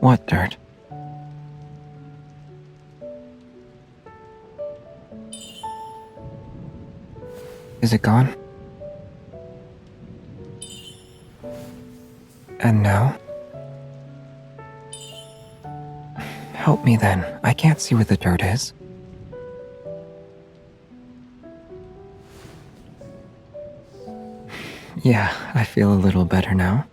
What dirt? Is it gone? And now? Help me then. I can't see where the dirt is. Yeah, I feel a little better now.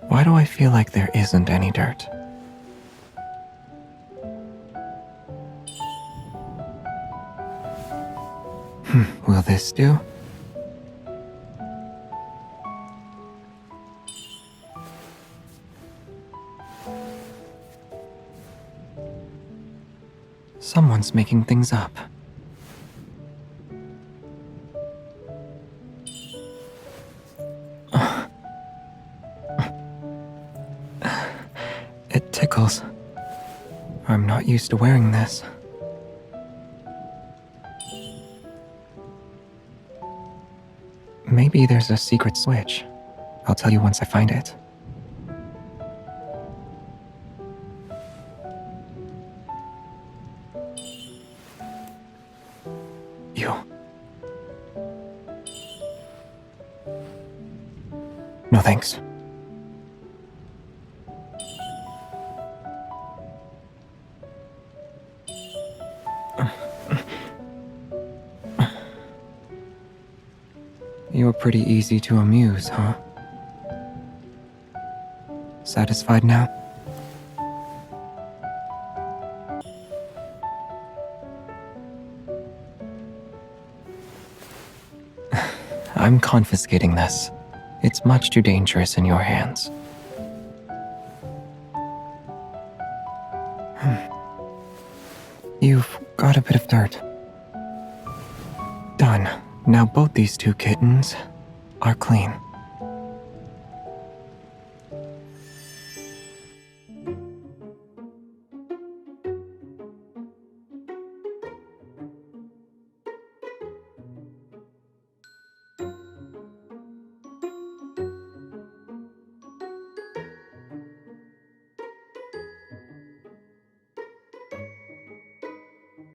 Why do I feel like there isn't any dirt? Will this do? Someone's making things up. It tickles. I'm not used to wearing this. Maybe there's a secret switch. I'll tell you once I find it. You. No thanks. You're pretty easy to amuse, huh? Satisfied now? I'm confiscating this. It's much too dangerous in your hands. You've got a bit of dirt. Done. Now both these two kittens are clean.